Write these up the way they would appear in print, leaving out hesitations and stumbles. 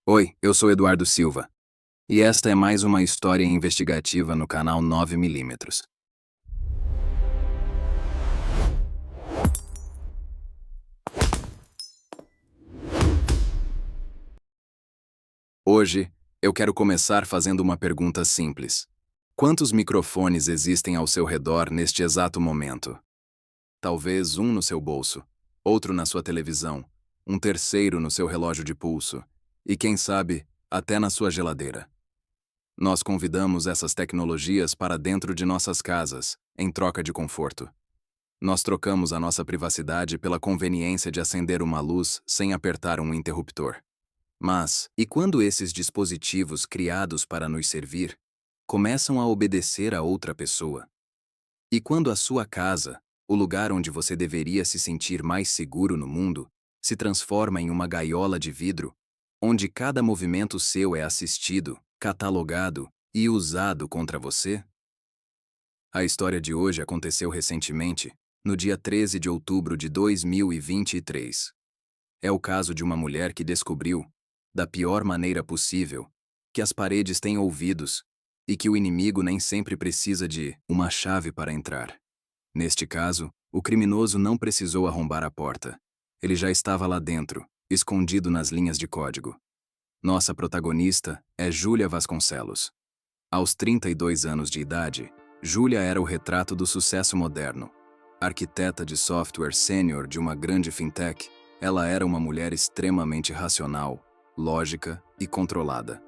Oi, eu sou Eduardo Silva. E esta é mais uma história investigativa no canal 9mm. Hoje, eu quero começar fazendo uma pergunta simples. Quantos microfones existem ao seu redor neste exato momento? Talvez um no seu bolso, outro na sua televisão, um terceiro no seu relógio de pulso, e quem sabe, até na sua geladeira. Nós convidamos essas tecnologias para dentro de nossas casas, em troca de conforto. Nós trocamos a nossa privacidade pela conveniência de acender uma luz sem apertar um interruptor. Mas, e quando esses dispositivos criados para nos servir começam a obedecer a outra pessoa? E quando a sua casa, o lugar onde você deveria se sentir mais seguro no mundo, se transforma em uma gaiola de vidro, onde cada movimento seu é assistido, catalogado e usado contra você? A história de hoje aconteceu recentemente, no dia 13 de outubro de 2023. É o caso de uma mulher que descobriu, da pior maneira possível, que as paredes têm ouvidos e que o inimigo nem sempre precisa de uma chave para entrar. Neste caso, o criminoso não precisou arrombar a porta. Ele já estava lá dentro, escondido nas linhas de código. Nossa protagonista é Júlia Vasconcelos. Aos 32 anos de idade, Júlia era o retrato do sucesso moderno. Arquiteta de software sênior de uma grande fintech, ela era uma mulher extremamente racional, lógica e controlada.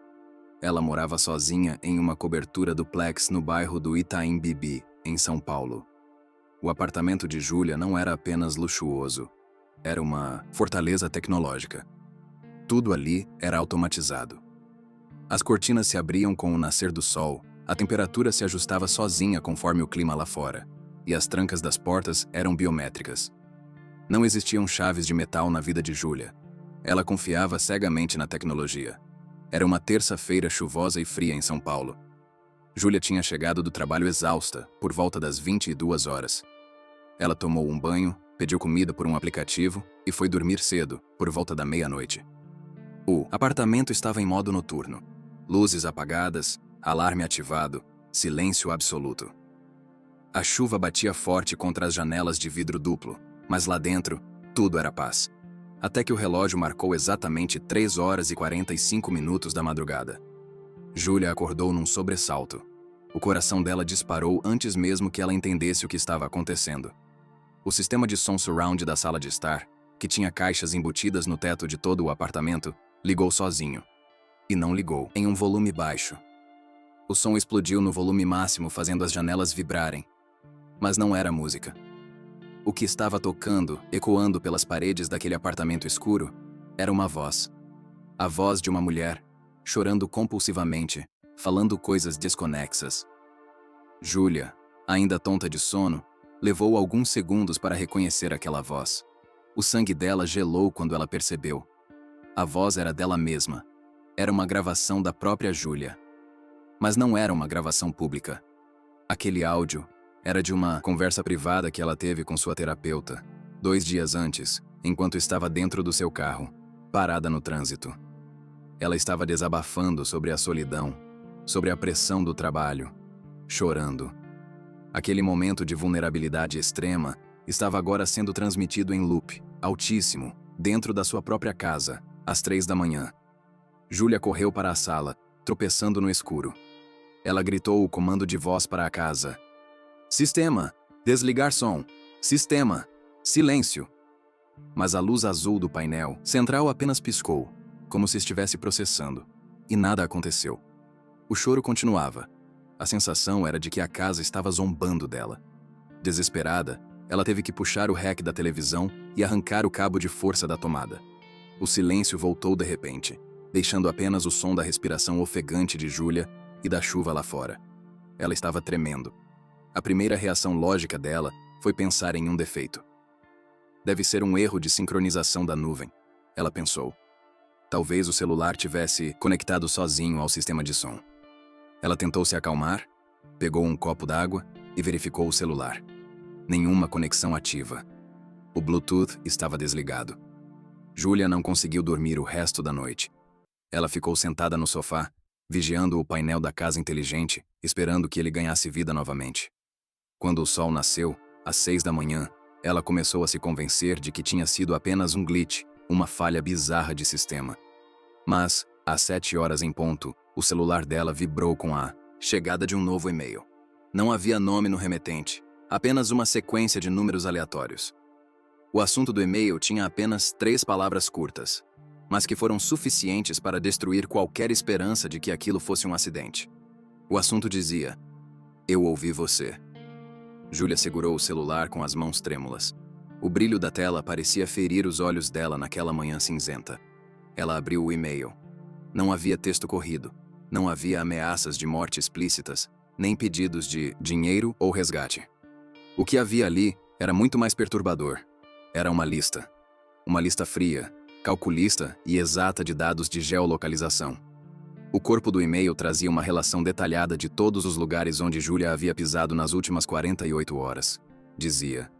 Ela morava sozinha em uma cobertura duplex no bairro do Itaim Bibi, em São Paulo. O apartamento de Júlia não era apenas luxuoso, era uma fortaleza tecnológica. Tudo ali era automatizado. As cortinas se abriam com o nascer do sol, a temperatura se ajustava sozinha conforme o clima lá fora, e as trancas das portas eram biométricas. Não existiam chaves de metal na vida de Júlia. Ela confiava cegamente na tecnologia. Era uma terça-feira chuvosa e fria em São Paulo. Júlia tinha chegado do trabalho exausta, por volta das 22 horas. Ela tomou um banho, pediu comida por um aplicativo e foi dormir cedo, por volta da meia-noite. O apartamento estava em modo noturno. Luzes apagadas, alarme ativado, silêncio absoluto. A chuva batia forte contra as janelas de vidro duplo, mas lá dentro, tudo era paz. Até que o relógio marcou exatamente 3 horas e 45 minutos da madrugada. Júlia acordou num sobressalto. O coração dela disparou antes mesmo que ela entendesse o que estava acontecendo. O sistema de som surround da sala de estar, que tinha caixas embutidas no teto de todo o apartamento, ligou sozinho. E não ligou em um volume baixo. O som explodiu no volume máximo, fazendo as janelas vibrarem. Mas não era música. O que estava tocando, ecoando pelas paredes daquele apartamento escuro, era uma voz. A voz de uma mulher, chorando compulsivamente, falando coisas desconexas. Júlia, ainda tonta de sono, levou alguns segundos para reconhecer aquela voz. O sangue dela gelou quando ela percebeu. A voz era dela mesma. Era uma gravação da própria Júlia. Mas não era uma gravação pública. Aquele áudio era de uma conversa privada que ela teve com sua terapeuta, 2 dias antes, enquanto estava dentro do seu carro, parada no trânsito. Ela estava desabafando sobre a solidão, sobre a pressão do trabalho, chorando. Aquele momento de vulnerabilidade extrema estava agora sendo transmitido em loop, altíssimo, dentro da sua própria casa, às 3 da manhã. Júlia correu para a sala, tropeçando no escuro. Ela gritou o comando de voz para a casa. Sistema, desligar som. Sistema, silêncio. Mas a luz azul do painel central apenas piscou, como se estivesse processando, e nada aconteceu. O choro continuava. A sensação era de que a casa estava zombando dela. Desesperada, ela teve que puxar o REC da televisão e arrancar o cabo de força da tomada. O silêncio voltou de repente, deixando apenas o som da respiração ofegante de Júlia e da chuva lá fora. Ela estava tremendo. A primeira reação lógica dela foi pensar em um defeito. Deve ser um erro de sincronização da nuvem, ela pensou. Talvez o celular tivesse conectado sozinho ao sistema de som. Ela tentou se acalmar, pegou um copo d'água e verificou o celular. Nenhuma conexão ativa. O Bluetooth estava desligado. Júlia não conseguiu dormir o resto da noite. Ela ficou sentada no sofá, vigiando o painel da casa inteligente, esperando que ele ganhasse vida novamente. Quando o sol nasceu, às 6 da manhã, ela começou a se convencer de que tinha sido apenas um glitch, uma falha bizarra de sistema. Mas, às 7 horas em ponto, o celular dela vibrou com a chegada de um novo e-mail. Não havia nome no remetente, apenas uma sequência de números aleatórios. O assunto do e-mail tinha apenas 3 palavras curtas, mas que foram suficientes para destruir qualquer esperança de que aquilo fosse um acidente. O assunto dizia: "Eu ouvi você." Júlia segurou o celular com as mãos trêmulas. O brilho da tela parecia ferir os olhos dela naquela manhã cinzenta. Ela abriu o e-mail. Não havia texto corrido, não havia ameaças de morte explícitas, nem pedidos de dinheiro ou resgate. O que havia ali era muito mais perturbador. Era uma lista. Uma lista fria, calculista e exata de dados de geolocalização. O corpo do e-mail trazia uma relação detalhada de todos os lugares onde Júlia havia pisado nas últimas 48 horas. Dizia: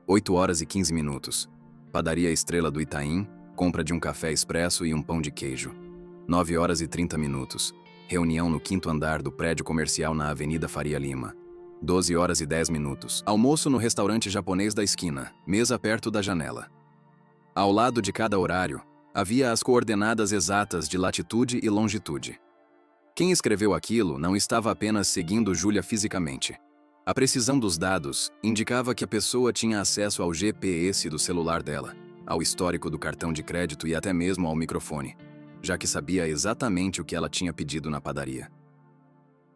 8 horas e 15 minutos. Padaria Estrela do Itaim, compra de um café expresso e um pão de queijo. 9 horas e 30 minutos. Reunião no 5º andar do prédio comercial na Avenida Faria Lima. 12 horas e 10 minutos. Almoço no restaurante japonês da esquina, mesa perto da janela. Ao lado de cada horário, havia as coordenadas exatas de latitude e longitude. Quem escreveu aquilo não estava apenas seguindo Júlia fisicamente. A precisão dos dados indicava que a pessoa tinha acesso ao GPS do celular dela, ao histórico do cartão de crédito e até mesmo ao microfone, já que sabia exatamente o que ela tinha pedido na padaria.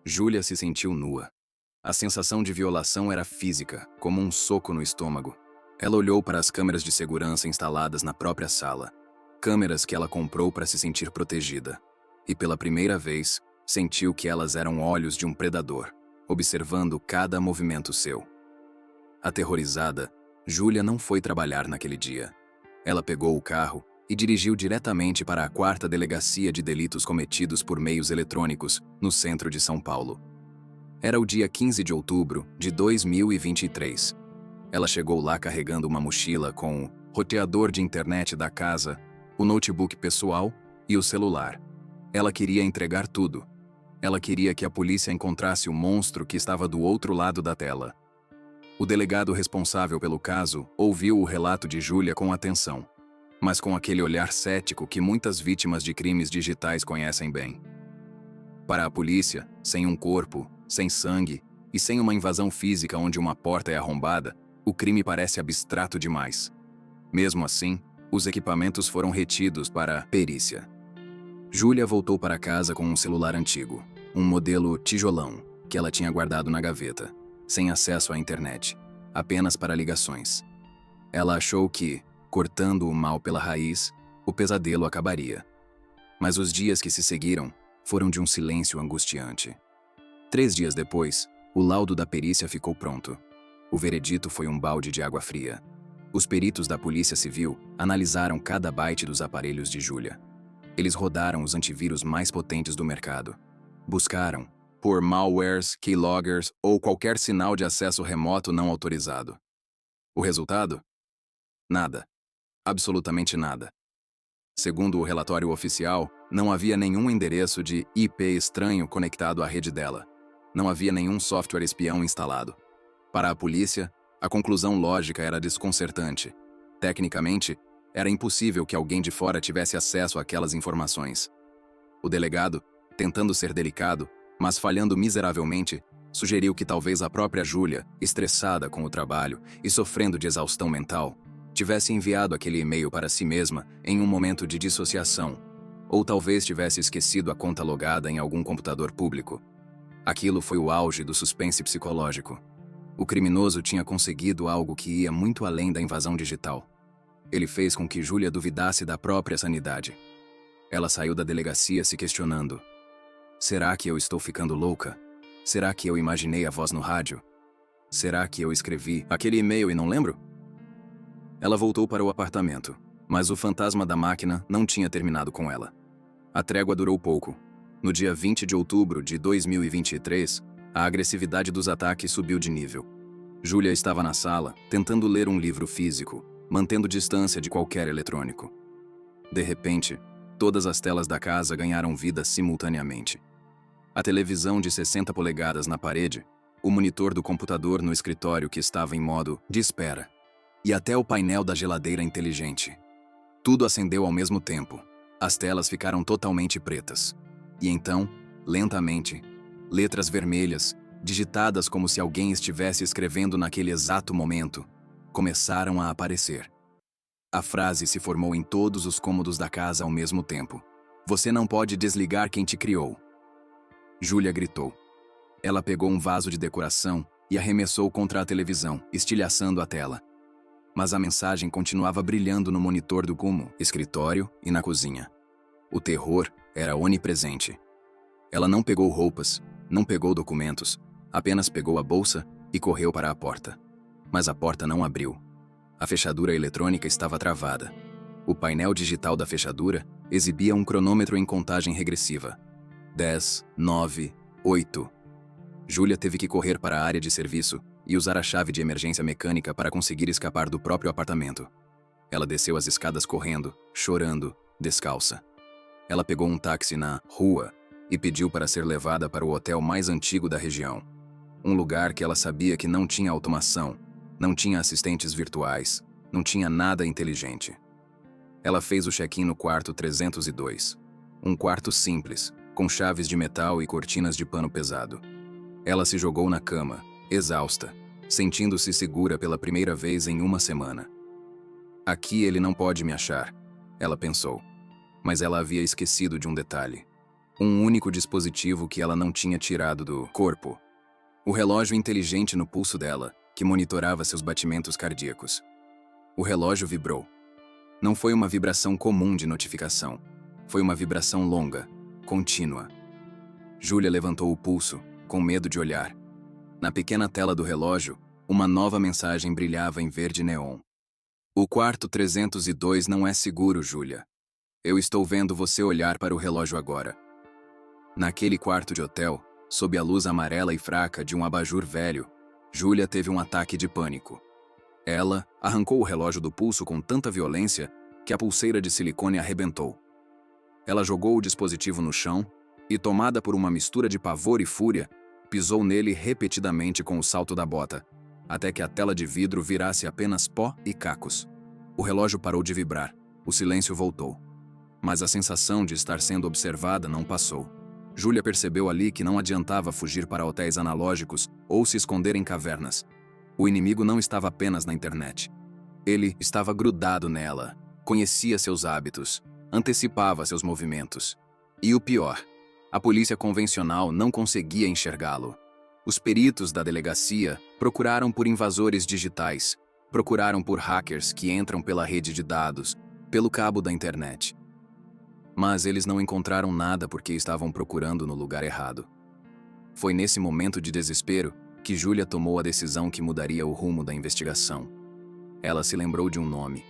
Júlia se sentiu nua. A sensação de violação era física, como um soco no estômago. Ela olhou para as câmeras de segurança instaladas na própria sala, câmeras que ela comprou para se sentir protegida, e pela primeira vez, sentiu que elas eram olhos de um predador, observando cada movimento seu. Aterrorizada, Júlia não foi trabalhar naquele dia. Ela pegou o carro e dirigiu diretamente para a 4ª Delegacia de Delitos Cometidos por Meios Eletrônicos, no centro de São Paulo. Era o dia 15 de outubro de 2023. Ela chegou lá carregando uma mochila com o roteador de internet da casa, o notebook pessoal e o celular. Ela queria entregar tudo. Ela queria que a polícia encontrasse o monstro que estava do outro lado da tela. O delegado responsável pelo caso ouviu o relato de Júlia com atenção, mas com aquele olhar cético que muitas vítimas de crimes digitais conhecem bem. Para a polícia, sem um corpo, sem sangue e sem uma invasão física onde uma porta é arrombada, o crime parece abstrato demais. Mesmo assim, os equipamentos foram retidos para perícia. Júlia voltou para casa com um celular antigo, um modelo tijolão, que ela tinha guardado na gaveta, sem acesso à internet, apenas para ligações. Ela achou que, cortando o mal pela raiz, o pesadelo acabaria. Mas os dias que se seguiram foram de um silêncio angustiante. 3 dias depois, o laudo da perícia ficou pronto. O veredito foi um balde de água fria. Os peritos da Polícia Civil analisaram cada byte dos aparelhos de Júlia. Eles rodaram os antivírus mais potentes do mercado. Buscaram por malwares, keyloggers ou qualquer sinal de acesso remoto não autorizado. O resultado? Nada. Absolutamente nada. Segundo o relatório oficial, não havia nenhum endereço de IP estranho conectado à rede dela. Não havia nenhum software espião instalado. Para a polícia, a conclusão lógica era desconcertante. Tecnicamente, era impossível que alguém de fora tivesse acesso àquelas informações. O delegado, tentando ser delicado, mas falhando miseravelmente, sugeriu que talvez a própria Júlia, estressada com o trabalho e sofrendo de exaustão mental, tivesse enviado aquele e-mail para si mesma em um momento de dissociação, ou talvez tivesse esquecido a conta logada em algum computador público. Aquilo foi o auge do suspense psicológico. O criminoso tinha conseguido algo que ia muito além da invasão digital. Ele fez com que Júlia duvidasse da própria sanidade. Ela saiu da delegacia se questionando. Será que eu estou ficando louca? Será que eu imaginei a voz no rádio? Será que eu escrevi aquele e-mail e não lembro? Ela voltou para o apartamento, mas o fantasma da máquina não tinha terminado com ela. A trégua durou pouco. No dia 20 de outubro de 2023, a agressividade dos ataques subiu de nível. Júlia estava na sala, tentando ler um livro físico, mantendo distância de qualquer eletrônico. De repente, Todas as telas da casa ganharam vida simultaneamente. A televisão de 60 polegadas na parede, o monitor do computador no escritório que estava em modo de espera, e até o painel da geladeira inteligente. Tudo acendeu ao mesmo tempo. As telas ficaram totalmente pretas. E então, lentamente, letras vermelhas, digitadas como se alguém estivesse escrevendo naquele exato momento, começaram a aparecer. A frase se formou em todos os cômodos da casa ao mesmo tempo. Você não pode desligar quem te criou. Júlia gritou. Ela pegou um vaso de decoração e arremessou contra a televisão, estilhaçando a tela. Mas a mensagem continuava brilhando no monitor do escritório e na cozinha. O terror era onipresente. Ela não pegou roupas, não pegou documentos, apenas pegou a bolsa e correu para a porta. Mas a porta não abriu. A fechadura eletrônica estava travada. O painel digital da fechadura exibia um cronômetro em contagem regressiva. 10, 9, 8. Júlia teve que correr para a área de serviço e usar a chave de emergência mecânica para conseguir escapar do próprio apartamento. Ela desceu as escadas correndo, chorando, descalça. Ela pegou um táxi na rua e pediu para ser levada para o hotel mais antigo da região. Um lugar que ela sabia que não tinha automação, não tinha assistentes virtuais, não tinha nada inteligente. Ela fez o check-in no quarto 302. Um quarto simples, com chaves de metal e cortinas de pano pesado. Ela se jogou na cama, exausta, sentindo-se segura pela primeira vez em uma semana. Aqui ele não pode me achar, ela pensou. Mas ela havia esquecido de um detalhe. Um único dispositivo que ela não tinha tirado do corpo. O relógio inteligente no pulso dela, que monitorava seus batimentos cardíacos. O relógio vibrou. Não foi uma vibração comum de notificação. Foi uma vibração longa, contínua. Júlia levantou o pulso, com medo de olhar. Na pequena tela do relógio, uma nova mensagem brilhava em verde neon. O quarto 302 não é seguro, Júlia. Eu estou vendo você olhar para o relógio agora. Naquele quarto de hotel, sob a luz amarela e fraca de um abajur velho, Júlia teve um ataque de pânico. Ela arrancou o relógio do pulso com tanta violência que a pulseira de silicone arrebentou. Ela jogou o dispositivo no chão e, tomada por uma mistura de pavor e fúria, pisou nele repetidamente com o salto da bota, até que a tela de vidro virasse apenas pó e cacos. O relógio parou de vibrar. O silêncio voltou. Mas a sensação de estar sendo observada não passou. Júlia percebeu ali que não adiantava fugir para hotéis analógicos ou se esconder em cavernas. O inimigo não estava apenas na internet. Ele estava grudado nela, conhecia seus hábitos, antecipava seus movimentos. E o pior, a polícia convencional não conseguia enxergá-lo. Os peritos da delegacia procuraram por invasores digitais, procuraram por hackers que entram pela rede de dados, pelo cabo da internet. Mas eles não encontraram nada porque estavam procurando no lugar errado. Foi nesse momento de desespero que Júlia tomou a decisão que mudaria o rumo da investigação. Ela se lembrou de um nome.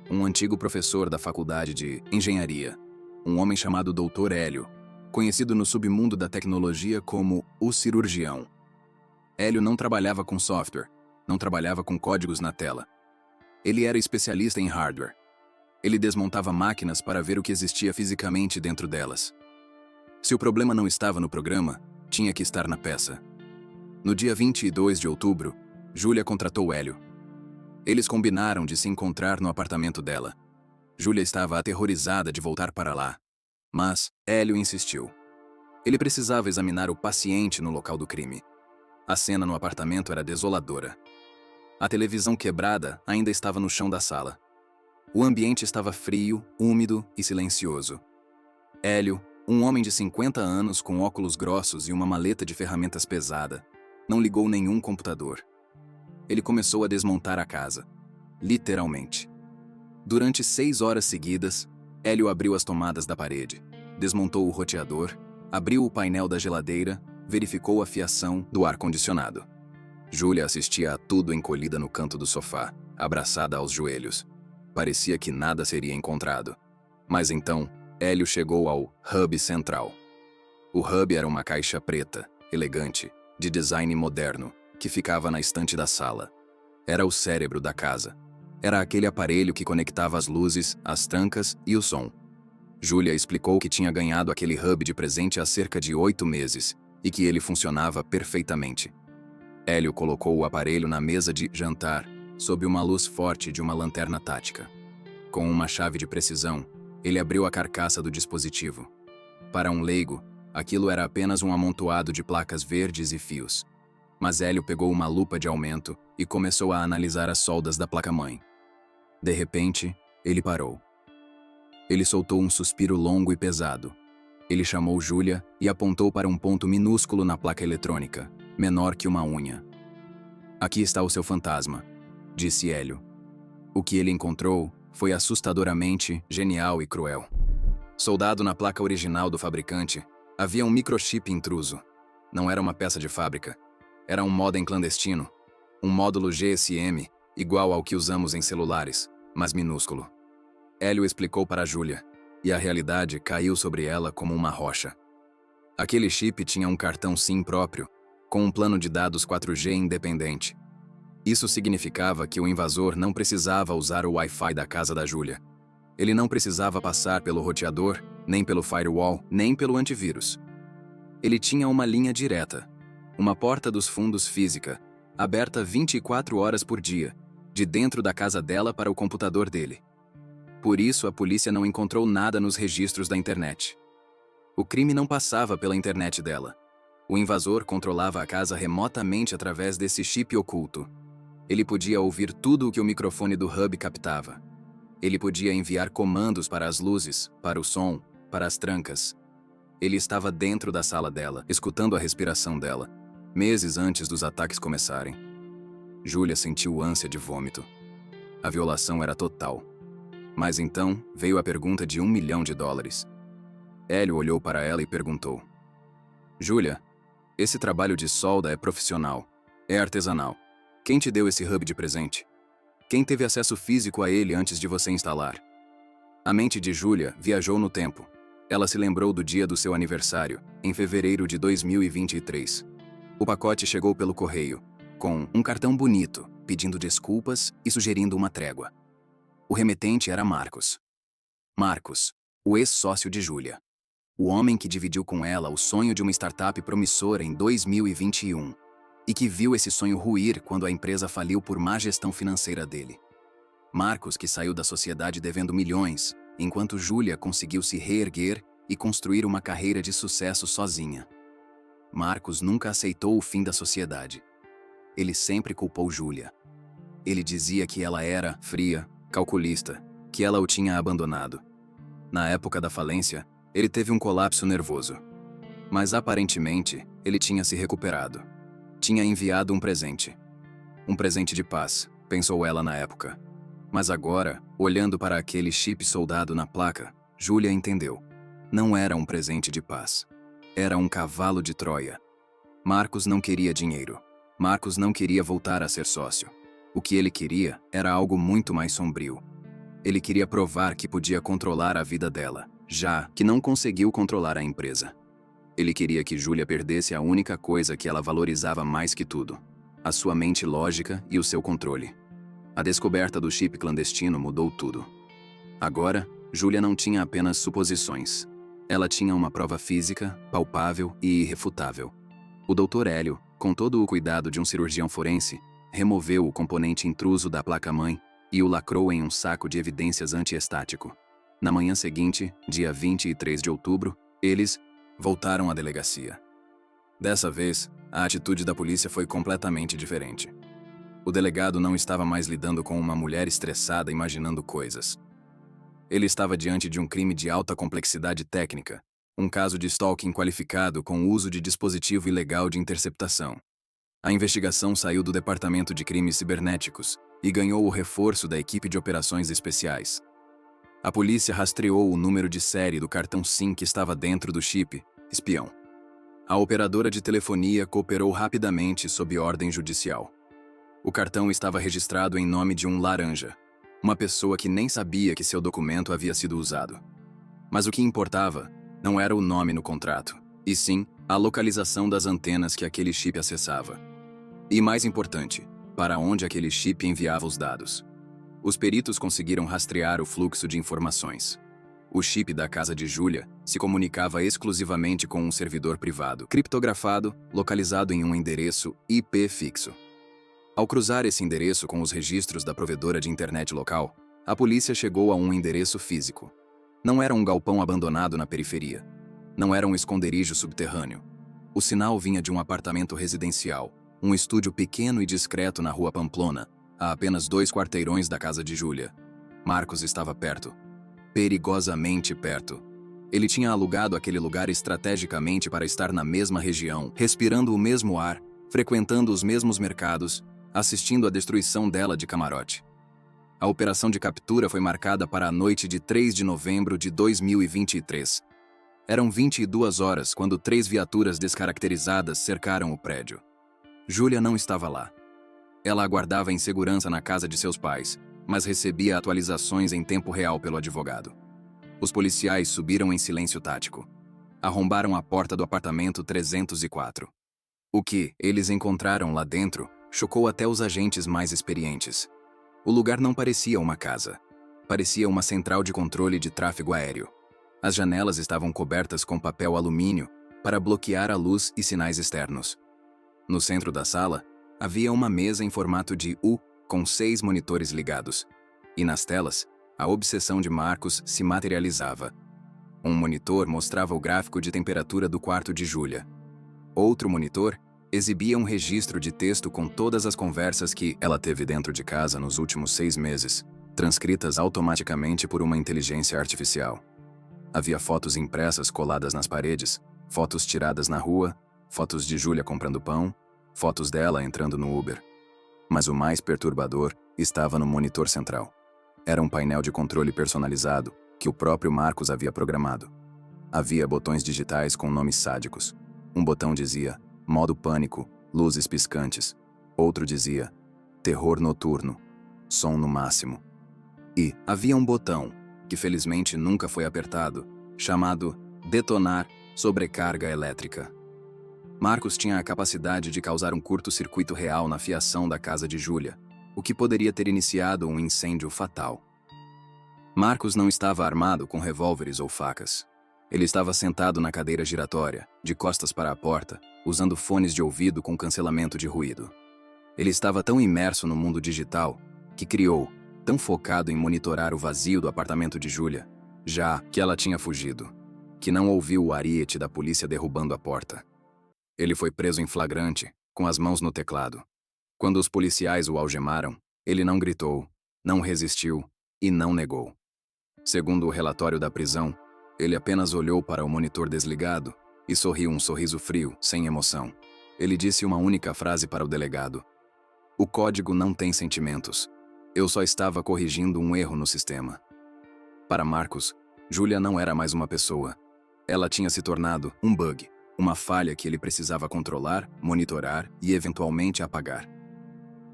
Um antigo professor da faculdade de engenharia. Um homem chamado Dr. Hélio, conhecido no submundo da tecnologia como o cirurgião. Hélio não trabalhava com software, não trabalhava com códigos na tela. Ele era especialista em hardware. Ele desmontava máquinas para ver o que existia fisicamente dentro delas. Se o problema não estava no programa, tinha que estar na peça. No dia 22 de outubro, Júlia contratou Hélio. Eles combinaram de se encontrar no apartamento dela. Júlia estava aterrorizada de voltar para lá. Mas Hélio insistiu. Ele precisava examinar o paciente no local do crime. A cena no apartamento era desoladora. A televisão quebrada ainda estava no chão da sala. O ambiente estava frio, úmido e silencioso. Hélio, um homem de 50 anos com óculos grossos e uma maleta de ferramentas pesada, não ligou nenhum computador. Ele começou a desmontar a casa. Literalmente. Durante 6 horas seguidas, Hélio abriu as tomadas da parede, desmontou o roteador, abriu o painel da geladeira, verificou a fiação do ar-condicionado. Júlia assistia a tudo encolhida no canto do sofá, abraçada aos joelhos. Parecia que nada seria encontrado. Mas então, Hélio chegou ao hub central. O hub era uma caixa preta, elegante, de design moderno, que ficava na estante da sala. Era o cérebro da casa. Era aquele aparelho que conectava as luzes, as trancas e o som. Júlia explicou que tinha ganhado aquele hub de presente há cerca de 8 meses e que ele funcionava perfeitamente. Hélio colocou o aparelho na mesa de jantar, sob uma luz forte de uma lanterna tática. Com uma chave de precisão, ele abriu a carcaça do dispositivo. Para um leigo, aquilo era apenas um amontoado de placas verdes e fios. Mas Hélio pegou uma lupa de aumento e começou a analisar as soldas da placa-mãe. De repente, ele parou. Ele soltou um suspiro longo e pesado. Ele chamou Júlia e apontou para um ponto minúsculo na placa eletrônica, menor que uma unha. "Aqui está o seu fantasma", disse Hélio. O que ele encontrou foi assustadoramente genial e cruel. Soldado na placa original do fabricante, havia um microchip intruso. Não era uma peça de fábrica. Era um modem clandestino. Um módulo GSM, igual ao que usamos em celulares, mas minúsculo. Hélio explicou para Júlia, e a realidade caiu sobre ela como uma rocha. Aquele chip tinha um cartão SIM próprio, com um plano de dados 4G independente. Isso significava que o invasor não precisava usar o Wi-Fi da casa da Júlia. Ele não precisava passar pelo roteador, nem pelo firewall, nem pelo antivírus. Ele tinha uma linha direta, uma porta dos fundos física, aberta 24 horas por dia, de dentro da casa dela para o computador dele. Por isso, a polícia não encontrou nada nos registros da internet. O crime não passava pela internet dela. O invasor controlava a casa remotamente através desse chip oculto. Ele podia ouvir tudo o que o microfone do hub captava. Ele podia enviar comandos para as luzes, para o som, para as trancas. Ele estava dentro da sala dela, escutando a respiração dela, meses antes dos ataques começarem. Júlia sentiu ânsia de vômito. A violação era total. Mas então veio a pergunta de $1 milhão. Hélio olhou para ela e perguntou: "Júlia, esse trabalho de solda é profissional, é artesanal. Quem te deu esse hub de presente? Quem teve acesso físico a ele antes de você instalar?" A mente de Júlia viajou no tempo. Ela se lembrou do dia do seu aniversário, em fevereiro de 2023. O pacote chegou pelo correio, com um cartão bonito, pedindo desculpas e sugerindo uma trégua. O remetente era Marcos. Marcos, o ex-sócio de Júlia. O homem que dividiu com ela o sonho de uma startup promissora em 2021 e que viu esse sonho ruir quando a empresa faliu por má gestão financeira dele. Marcos, que saiu da sociedade devendo milhões, enquanto Júlia conseguiu se reerguer e construir uma carreira de sucesso sozinha. Marcos nunca aceitou o fim da sociedade. Ele sempre culpou Júlia. Ele dizia que ela era fria, calculista, que ela o tinha abandonado. Na época da falência, ele teve um colapso nervoso. Mas aparentemente, ele tinha se recuperado. Tinha enviado um presente. Um presente de paz, pensou ela na época. Mas agora, olhando para aquele chip soldado na placa, Júlia entendeu. Não era um presente de paz. Era um cavalo de Troia. Marcos não queria dinheiro. Marcos não queria voltar a ser sócio. O que ele queria era algo muito mais sombrio. Ele queria provar que podia controlar a vida dela, já que não conseguiu controlar a empresa. Ele queria que Júlia perdesse a única coisa que ela valorizava mais que tudo: a sua mente lógica e o seu controle. A descoberta do chip clandestino mudou tudo. Agora, Júlia não tinha apenas suposições. Ela tinha uma prova física, palpável e irrefutável. O Dr. Hélio, com todo o cuidado de um cirurgião forense, removeu o componente intruso da placa-mãe e o lacrou em um saco de evidências antiestático. Na manhã seguinte, dia 23 de outubro, eles voltaram à delegacia. Dessa vez, a atitude da polícia foi completamente diferente. O delegado não estava mais lidando com uma mulher estressada imaginando coisas. Ele estava diante de um crime de alta complexidade técnica, um caso de stalking qualificado com o uso de dispositivo ilegal de interceptação. A investigação saiu do Departamento de Crimes Cibernéticos e ganhou o reforço da equipe de operações especiais. A polícia rastreou o número de série do cartão SIM que estava dentro do chip espião. A operadora de telefonia cooperou rapidamente sob ordem judicial. O cartão estava registrado em nome de um laranja, uma pessoa que nem sabia que seu documento havia sido usado. Mas o que importava não era o nome no contrato, e sim a localização das antenas que aquele chip acessava. E mais importante, para onde aquele chip enviava os dados. Os peritos conseguiram rastrear o fluxo de informações. O chip da casa de Júlia se comunicava exclusivamente com um servidor privado, criptografado, localizado em um endereço IP fixo. Ao cruzar esse endereço com os registros da provedora de internet local, a polícia chegou a um endereço físico. Não era um galpão abandonado na periferia. Não era um esconderijo subterrâneo. O sinal vinha de um apartamento residencial, um estúdio pequeno e discreto na rua Pamplona, a apenas 2 quarteirões da casa de Júlia. Marcos estava perto. Perigosamente perto. Ele tinha alugado aquele lugar estrategicamente para estar na mesma região, respirando o mesmo ar, frequentando os mesmos mercados, assistindo à destruição dela de camarote. A operação de captura foi marcada para a noite de 3 de novembro de 2023. Eram 22 horas quando 3 viaturas descaracterizadas cercaram o prédio. Júlia não estava lá. Ela aguardava em segurança na casa de seus pais, mas recebia atualizações em tempo real pelo advogado. Os policiais subiram em silêncio tático. Arrombaram a porta do apartamento 304. O que eles encontraram lá dentro chocou até os agentes mais experientes. O lugar não parecia uma casa. Parecia uma central de controle de tráfego aéreo. As janelas estavam cobertas com papel alumínio para bloquear a luz e sinais externos. No centro da sala, havia uma mesa em formato de U, com 6 monitores ligados. E nas telas, a obsessão de Marcos se materializava. Um monitor mostrava o gráfico de temperatura do quarto de Júlia. Outro monitor exibia um registro de texto com todas as conversas que ela teve dentro de casa nos últimos 6 meses, transcritas automaticamente por uma inteligência artificial. Havia fotos impressas coladas nas paredes, fotos tiradas na rua, fotos de Júlia comprando pão, fotos dela entrando no Uber. Mas o mais perturbador estava no monitor central. Era um painel de controle personalizado que o próprio Marcos havia programado. Havia botões digitais com nomes sádicos. Um botão dizia modo pânico, luzes piscantes. Outro dizia terror noturno, som no máximo. E havia um botão, que felizmente nunca foi apertado, chamado detonar sobrecarga elétrica. Marcos tinha a capacidade de causar um curto-circuito real na fiação da casa de Júlia, o que poderia ter iniciado um incêndio fatal. Marcos não estava armado com revólveres ou facas. Ele estava sentado na cadeira giratória, de costas para a porta, usando fones de ouvido com cancelamento de ruído. Ele estava tão imerso no mundo digital que criou, tão focado em monitorar o vazio do apartamento de Júlia, já que ela tinha fugido, que não ouviu o ariete da polícia derrubando a porta. Ele foi preso em flagrante, com as mãos no teclado. Quando os policiais o algemaram, ele não gritou, não resistiu e não negou. Segundo o relatório da prisão, ele apenas olhou para o monitor desligado e sorriu um sorriso frio, sem emoção. Ele disse uma única frase para o delegado: "O código não tem sentimentos. Eu só estava corrigindo um erro no sistema." Para Marcos, Júlia não era mais uma pessoa. Ela tinha se tornado um bug, uma falha que ele precisava controlar, monitorar e eventualmente apagar.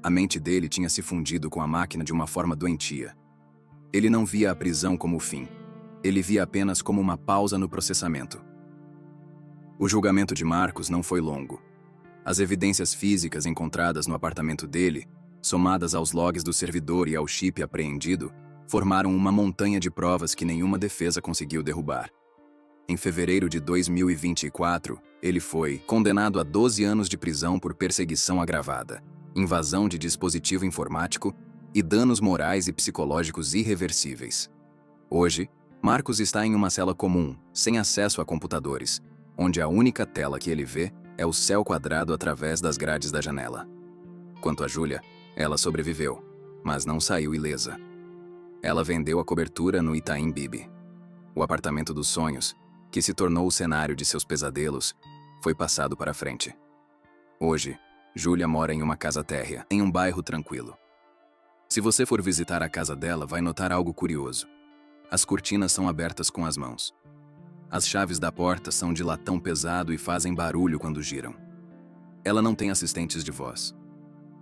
A mente dele tinha se fundido com a máquina de uma forma doentia. Ele não via a prisão como o fim. Ele via apenas como uma pausa no processamento. O julgamento de Marcos não foi longo. As evidências físicas encontradas no apartamento dele, somadas aos logs do servidor e ao chip apreendido, formaram uma montanha de provas que nenhuma defesa conseguiu derrubar. Em fevereiro de 2024, ele foi condenado a 12 anos de prisão por perseguição agravada, invasão de dispositivo informático e danos morais e psicológicos irreversíveis. Hoje, Marcos está em uma cela comum, sem acesso a computadores, onde a única tela que ele vê é o céu quadrado através das grades da janela. Quanto a Júlia, ela sobreviveu, mas não saiu ilesa. Ela vendeu a cobertura no Itaim Bibi. O apartamento dos sonhos, que se tornou o cenário de seus pesadelos, foi passado para frente. Hoje, Júlia mora em uma casa térrea, em um bairro tranquilo. Se você for visitar a casa dela, vai notar algo curioso. As cortinas são abertas com as mãos. As chaves da porta são de latão pesado e fazem barulho quando giram. Ela não tem assistentes de voz.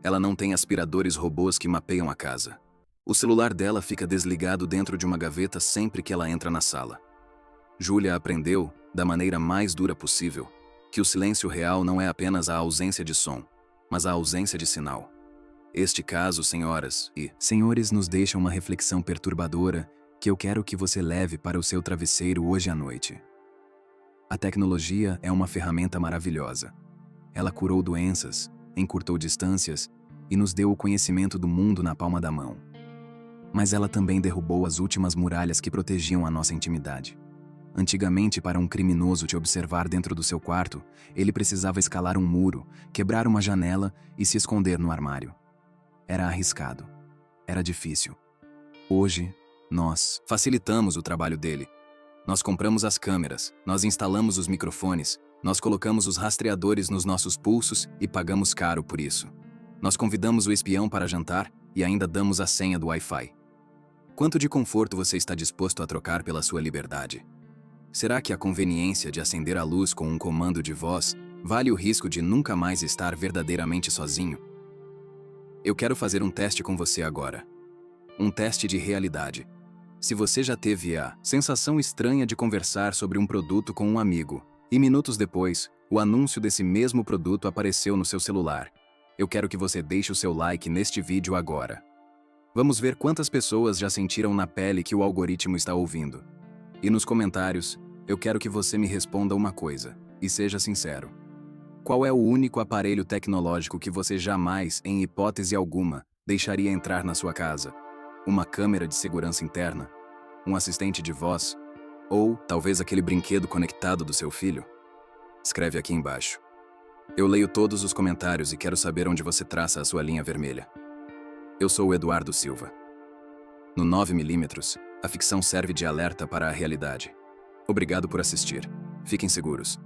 Ela não tem aspiradores robôs que mapeiam a casa. O celular dela fica desligado dentro de uma gaveta sempre que ela entra na sala. Júlia aprendeu, da maneira mais dura possível, que o silêncio real não é apenas a ausência de som, mas a ausência de sinal. Este caso, senhoras e senhores, nos deixa uma reflexão perturbadora que eu quero que você leve para o seu travesseiro hoje à noite. A tecnologia é uma ferramenta maravilhosa. Ela curou doenças, encurtou distâncias e nos deu o conhecimento do mundo na palma da mão. Mas ela também derrubou as últimas muralhas que protegiam a nossa intimidade. Antigamente, para um criminoso te observar dentro do seu quarto, ele precisava escalar um muro, quebrar uma janela e se esconder no armário. Era arriscado. Era difícil. Hoje, nós facilitamos o trabalho dele. Nós compramos as câmeras, nós instalamos os microfones, nós colocamos os rastreadores nos nossos pulsos e pagamos caro por isso. Nós convidamos o espião para jantar e ainda damos a senha do Wi-Fi. Quanto de conforto você está disposto a trocar pela sua liberdade? Será que a conveniência de acender a luz com um comando de voz vale o risco de nunca mais estar verdadeiramente sozinho? Eu quero fazer um teste com você agora. Um teste de realidade. Se você já teve a sensação estranha de conversar sobre um produto com um amigo, e minutos depois, o anúncio desse mesmo produto apareceu no seu celular, eu quero que você deixe o seu like neste vídeo agora. Vamos ver quantas pessoas já sentiram na pele que o algoritmo está ouvindo. E nos comentários, eu quero que você me responda uma coisa, e seja sincero. Qual é o único aparelho tecnológico que você jamais, em hipótese alguma, deixaria entrar na sua casa? Uma câmera de segurança interna? Um assistente de voz? Ou, talvez, aquele brinquedo conectado do seu filho? Escreve aqui embaixo. Eu leio todos os comentários e quero saber onde você traça a sua linha vermelha. Eu sou o Eduardo Silva. No 9mm, a ficção serve de alerta para a realidade. Obrigado por assistir. Fiquem seguros.